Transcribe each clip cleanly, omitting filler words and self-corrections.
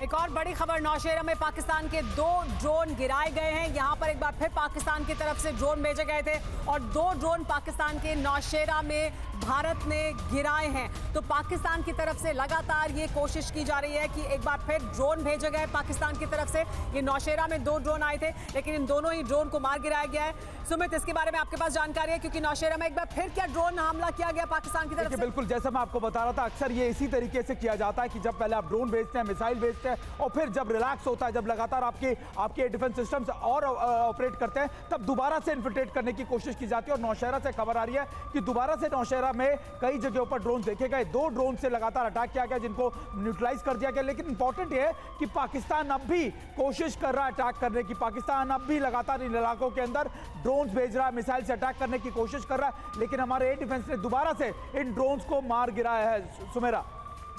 एक और बड़ी खबर, नौशेरा में पाकिस्तान के 2 ड्रोन गिराए गए हैं। यहां पर एक बार फिर पाकिस्तान की तरफ से ड्रोन भेजे गए थे और 2 ड्रोन पाकिस्तान के नौशेरा में भारत ने गिराए हैं। तो पाकिस्तान की तरफ से लगातार ये कोशिश की जा रही है कि एक बार फिर ड्रोन भेजे गए पाकिस्तान की तरफ से। ये नौशेरा में 2 ड्रोन आए थे, लेकिन इन दोनों ही ड्रोन को मार गिराया गया है। सुमित, इसके बारे में आपके पास जानकारी है? क्योंकि नौशेरा में एक बार फिर क्या ड्रोन हमला किया गया पाकिस्तान की तरफ से? बिल्कुल, जैसा मैं आपको बता रहा था, अक्सर ये इसी तरीके से किया जाता है कि जब पहले आप ड्रोन भेजते हैं, मिसाइल भेजते हैं और फिर जब रिलैक्स होता है, जब लगातार आपके डिफेंस सिस्टम्स और ऑपरेट करते हैं, तब दोबारा से इन्फिल्ट्रेट करने की कोशिश की जाती है। और नौशेरा से खबर आ रही है कि दोबारा से नौशेरा में कई जगहों पर ड्रोन देखे गए। 2 ड्रोन से लगातार अटैक किया गया, जिनको न्यूट्रलाइज कर दिया गया। लेकिन इंपॉर्टेंट ये है कि पाकिस्तान अब भी कोशिश कर रहा है अटैक करने की। पाकिस्तान अब भी लगातार इन इलाकों के अंदर ड्रोन भेज रहा है, मिसाइल से अटैक करने की कोशिश कर रहा है। लेकिन हमारे एयर डिफेंस ने दोबारा से इन ड्रोन्स को मार गिराया है। सुमेरा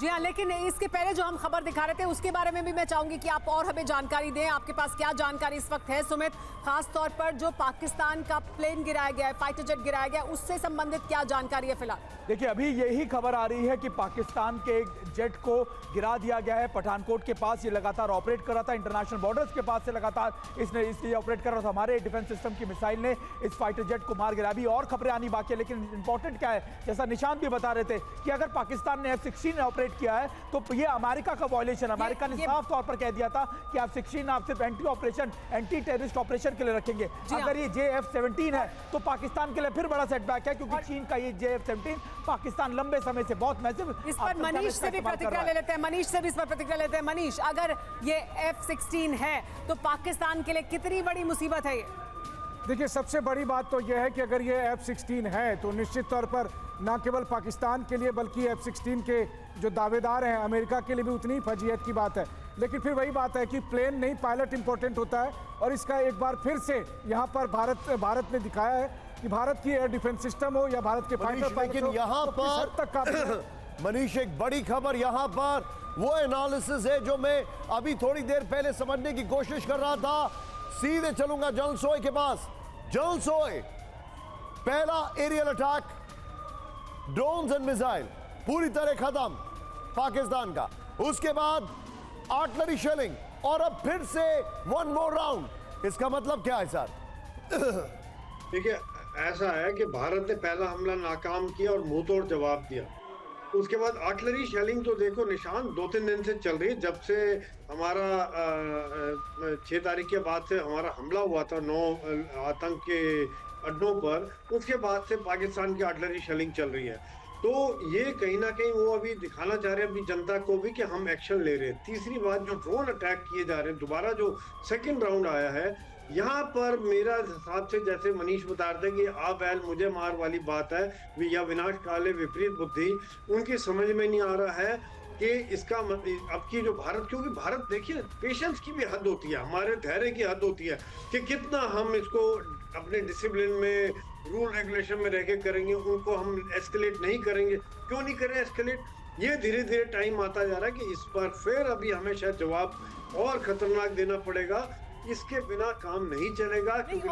जी हाँ, लेकिन इसके पहले जो हम खबर दिखा रहे थे उसके बारे में भी मैं चाहूंगी कि आप और हमें जानकारी दें। आपके पास क्या जानकारी इस वक्त है सुमित? खास तौर पर जो पाकिस्तान का प्लेन गिराया गया है, फाइटर जेट गिराया गया है, उससे संबंधित क्या जानकारी है फिलहाल? देखिए, अभी यही खबर आ रही है कि पाकिस्तान के एक जेट को गिरा दिया गया है पठानकोट के पास। ये लगातार ऑपरेट कर रहा था, इंटरनेशनल बॉर्डर्स के पास से लगातार इसलिए ऑपरेट कर रहा था। हमारे डिफेंस सिस्टम की मिसाइल ने इस फाइटर जेट को मार गिराया। अभी और खबरें आनी बाकी है, लेकिन इंपॉर्टेंट क्या है, जैसा निशांत भी बता रहे थे कि अगर पाकिस्तान ने F-16 ऑपरेट किया है तो ये अमेरिका का वॉयलेशन। अमेरिका ने साफ तौर पर कह दिया था कि F-16 आप सिर्फ एंटी टेररिस्ट ऑपरेशन के लिए रखेंगे। अगर ये JF-17 है तो पाकिस्तान के लिए फिर बड़ा सेटबैक है, क्योंकि चीन का ये JF-17 पाकिस्तान लंबे समय से बहुत मैसिव। इस पर मनीष से भी प्रतिक्रिया ले लेते हैं। मनीष से भी इस पर प्रतिक्रिया लेते हैं। मनीष, अगर ये F-16 है तो पाकिस्तान के लिए कितनी बड़ी मुसीबत है ये? देखिए, सबसे बड़ी बात तो यह है कि अगर ये F-16 है तो निश्चित तौर पर न केवल पाकिस्तान के लिए बल्कि F-16 के जो दावेदार हैं अमेरिका के लिए भी उतनी ही फजीहत की बात है। लेकिन फिर वही बात है कि प्लेन नहीं, पायलट इंपॉर्टेंट होता है। और इसका एक बार फिर से यहाँ पर भारत ने दिखाया है कि भारत की एयर डिफेंस सिस्टम हो या भारत के फाइटर, लेकिन यहाँ पर मनीष एक बड़ी खबर यहाँ पर वो एनालिसिस है जो मैं अभी थोड़ी देर पहले समझने की कोशिश कर रहा था। सीधे चलूंगा जनरल सोय के पास। जनरल सोय, पहला aerial attack, drones and missile पूरी तरह खत्म पाकिस्तान का। उसके बाद आर्टिलरी शेलिंग और अब फिर से 1 मोर राउंड। इसका मतलब क्या है सर? देखिए, ऐसा है कि भारत ने पहला हमला नाकाम किया और मुंह तोड़ जवाब दिया। उसके बाद आर्टिलरी शेलिंग तो देखो निशान 2-3 दिन से चल रही है। जब से हमारा 6 तारीख के बाद से हमारा हमला हुआ था 9 आतंक के अड्डों पर, उसके बाद से पाकिस्तान की आर्टिलरी शेलिंग चल रही है। तो ये कहीं ना कहीं वो अभी दिखाना चाह रहे हैं अपनी जनता को भी कि हम एक्शन ले रहे हैं। तीसरी बात, जो ड्रोन अटैक किए जा रहे हैं, दोबारा जो सेकंड राउंड आया है, यहाँ पर मेरा हिसाब से जैसे मनीष बता रहे थे कि आ बैल मुझे मार वाली बात है, या विनाश काले विपरीत बुद्धि, उनकी समझ में नहीं आ रहा है कि इसका अब की जो भारत, क्योंकि भारत देखिए पेशेंस की भी हद होती है, हमारे धैर्य की हद होती है कि कितना हम इसको अपने डिसिप्लिन में, रूल रेगुलेशन में रह के करेंगे, उनको हम एस्केलेट नहीं करेंगे। क्यों नहीं करें एस्केलेट? ये धीरे धीरे टाइम आता जा रहा है कि इस पर फिर अभी हमें शायद जवाब और खतरनाक देना पड़ेगा। इसके बिना काम नहीं चलेगा, क्योंकि